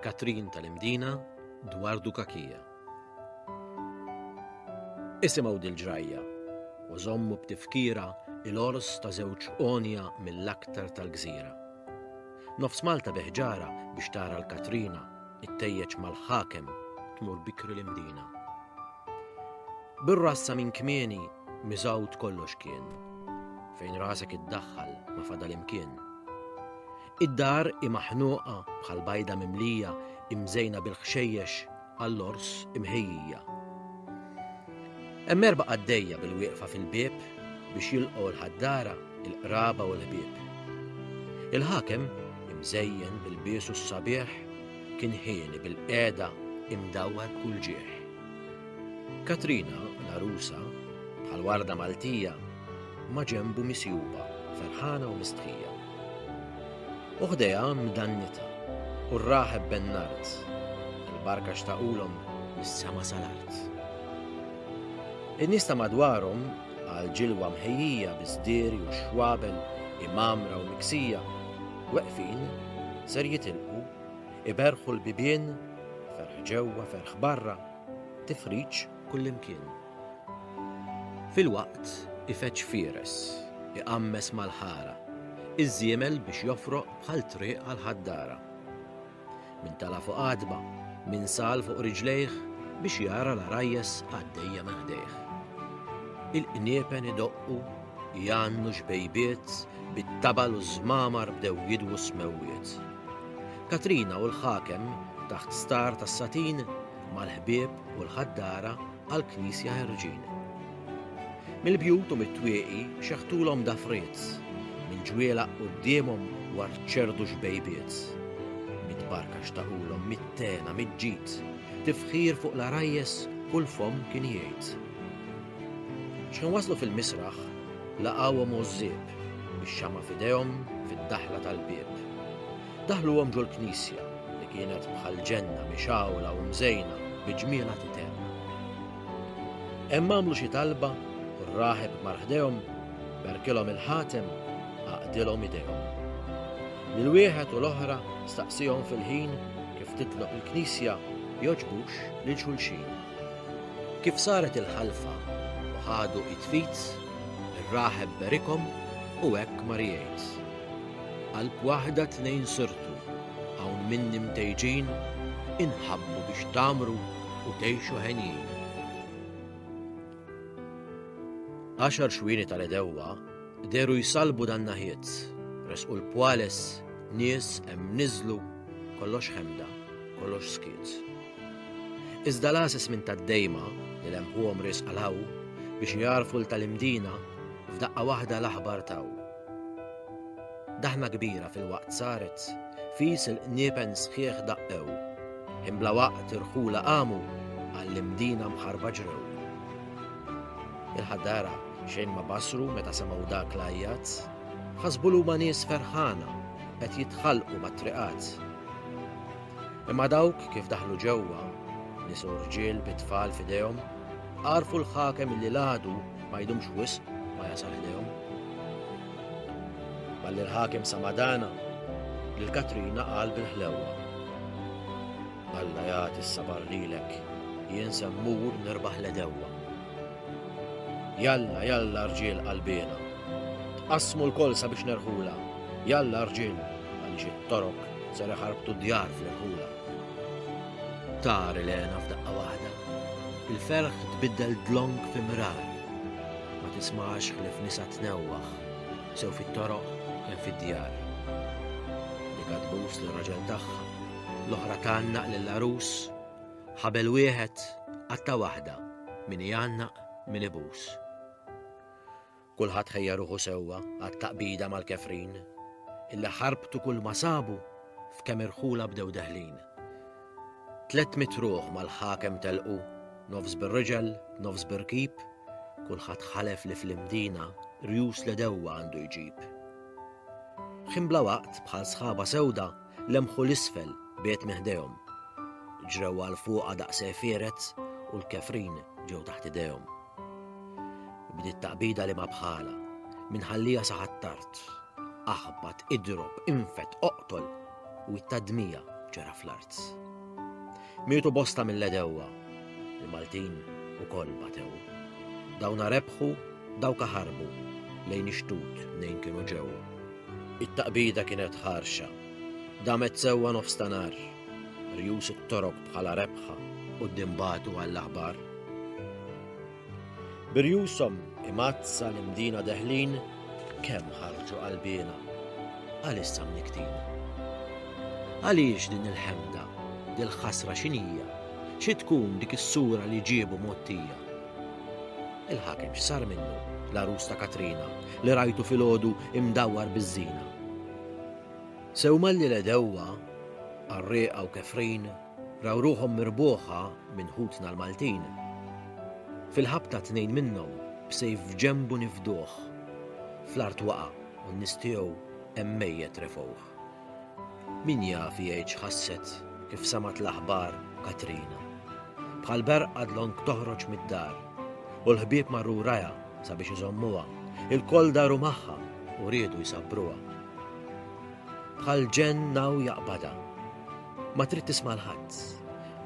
Katrin tal-Imdina dwar Dukakija. Isimgħu dil-ġrajja u żommu b'tifkira il-ors ta' żewġ qonja mill-aktar tal-gżira. Nofs Malta beħġara biex tara l-Katrina ittejjeġ mal-ħakem tmur bikri l-Imdina. Bir-rassa minn kmieni miżawt kollox kien, fejn rasek iddaħħal ma fadal imkien. Id-dar imaħnuqa bħal bajda mimlija imżejna bil-ħxejjex għall-ors imħejjija. Hemm erba' għaddejja bil-wieqfa fil-bieb biex jilqgħu l-ħaddara, il-qraba u l-ħbieb. Il-ħakem imżejjen bil-biesu s-sabiħ kien ħieni bil-qiegħda imdawwar kull ġieħ. Katrina, l-arusa, bħal warda Maltija, ma ġembu misjuba, ferħana u mistħija. Uħdeja mdannita, u rraħeb ben-nard, il-barka xtaqulhom mis-sema sal-art. In-nies ta' madwarhom għal ġilwa mħejjija biżdieri u xwabel, imamra u miksija, weqfin ser jitilqu, iberħu l-bibien, ferħ ġewwa, ferħ barra, tifriġ kullimkien. Fil-waqt ifeċ fieres, iqammes mal-ħara, iż-żiemel biex jofroq bħal triq għal-ħaddara. Min tala fuq qadba, min sal fuq riġlejh biex jara l-arajjes għaddejja meħdejh. Il-qniepen idoqqu, jannu xbejbiet, bit-tabal u żmamar bdew jidwu smewwiet. Katrina u l-ħakem taħt star tas-satin mal-ħbieb u l-ħaddara għall-Knisja ħerġin. Mill-bjut u mit-twieqi xeħtulhom dafriet, mill-ġwielaq qudiemhom war ċerdu xbejbiet. Mit-barka xtaqulhom mit-tena, mit-ġid, tifħir fuq l-arajjes kull fom kien jgħid. X'kien waslu fil-misraħ laqgħuhom użżieb bix-xama f'idejhom fid-daħla tal-bieb. Daħluhom ġol Knisja li kienet bħal ġenna mixawla u mżejna biġmiela titerna. Hemm għamlu xi talba u r-raħeb marħdejhom berkilhom il-ħatem għaqdilhom idejhom. Lil-wieħed u l-oħra staqsihom fil-ħin kif titloq il-Knisja joġbux lil xulxin. Kif saret il-ħalfa u ħadu it-tfit, ir-raħeb berikhom u hekk mar jgħid. Qalb waħda tnejn sirtu, hawn minni mtejġin, inħabbu biex tagħmru u tgħixu ħenjin. 10 xwieni tal-edewwa deru jsalbu dan naħiet, resqu l-pwales, nies hemm niżlu, kollox ħemda, kollox skiet. Iżda l-għases minn tad-dejma li lemħuhom risqalaw biex jarfu l-tal-Imdina f'daqqa waħda l-aħbar taw. Daħna kbira fil-waqt saret, fis il-qniepen sħiħ daqqew, imbla waqt irħula qamu għall-Imdina mħarba ġrew. Il-ħaddara xejn ma basru meta semgħu dak l-ajjat, ħasbulu ma nies ferħana qed jitħallqu mat-triqat. Imma dawk kif daħlu ġewwa, nies u rġiel bit-tfal f'idejhom, għarfu l-ħakem li l-għadu ma jdumx wisq ma jasal idejhom. Balli l-ħakem samadana lil Katrina qal bil-ħlewwa. Alla jagħti s-sabar lilek, jien semmur nirbaħ l-edewwa. Jalla, jalla rġiel qalbina, tqassmu l-kol sabiex nerħula. Jalla rġiel għaliex it-torok ser iħarbtu d-djar fl-irħula. Tar il-għena f'daqqa waħda, il-ferħ tbiddel dlong fi mirar. Ma tismax ħlif nisa tnewwaħ, sew fit-toroq kien fid-djar. Li katbus lir-raġel tagħha, l-oħra tgħannaq lill-arus, ħabel wieħed qatta waħda, min jgħannaq min ibus. Kulħadd ħejja ruħu sewwa għat-taqbida mal-kefrin, illi ħarbtu kull ma sabu f'kemm irħula bdew deħlin. 300 ruħ mal-ħakem telqu, nofs bir-riġel, nofs bir-kib, kulħadd ħalef li fl-Imdina rjus l-edewwa għandu jġib. Ħin bla waqt bħal sħaba sewda lemħu l-isfel biet meħdejhom. Ġrew għal fuqha daqs fieret u l-kefrin ġew taħt idejhom. Bdiet taqbida li ma bħala, minħallija saħat tard, aħbad, idrob, infet, oqtol u t-tadmija ġara fl-art. Mietu bosta mill-Ledewwa, il-Maltin ukoll batew. Dawna rebħu, dawka ħarbu, lejn ix-xtut nejn kienu ġew. It-taqbida kienet ħarxa, damet sewwa nofs ta' nar, rjus it-torok bħala rebħa quddiem batu għall-aħbar. Birjushom imazza l-imdina deħlin kemm ħarġu qalbina għalissa mniktin. Għaliex din il-ħemda, dil-ħasra x'inhija, xi tkun dik is-sura li ġiebu mottija. Il-ħakem x'sar minnu l-arus ta' Katrina li rajtu filgħodu imdawwar biż-żina. Sewma li l-Ledewwa, Arrieqa u Kefrin raw ruhom mirbuħa minn ħutna l-Maltin. Fil-ħabta 2 minnhom b'sejf ġembu nifduh, fl-art waqa' u n-nies tiegħu hemm mejjed refugħ. Min jaf jgħid ħasset kif samat l-aħbar Katrina. Bħal berqa dlonk toħroġ mid-dar u l-ħbieb marru raja sabiex iżommuha, il-koll daru magħha u riedu jsabbruha. Bħal ġenn naw jaqbada, ma trid tisma' l-ħadd,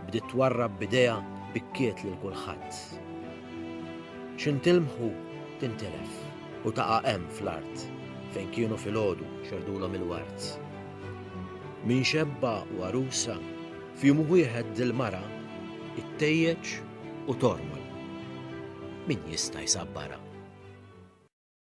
bdiet twarrab b'idejha bikkiet lil kulħadd. X'intilmħu tintelef u taqa' hemm fl-art fejn kienu filgħodu xerdulhom il-wart. Min xebba u arusa f'jum wieħed il-mara ittejjeġ u tormol. Min jista' jsabbara?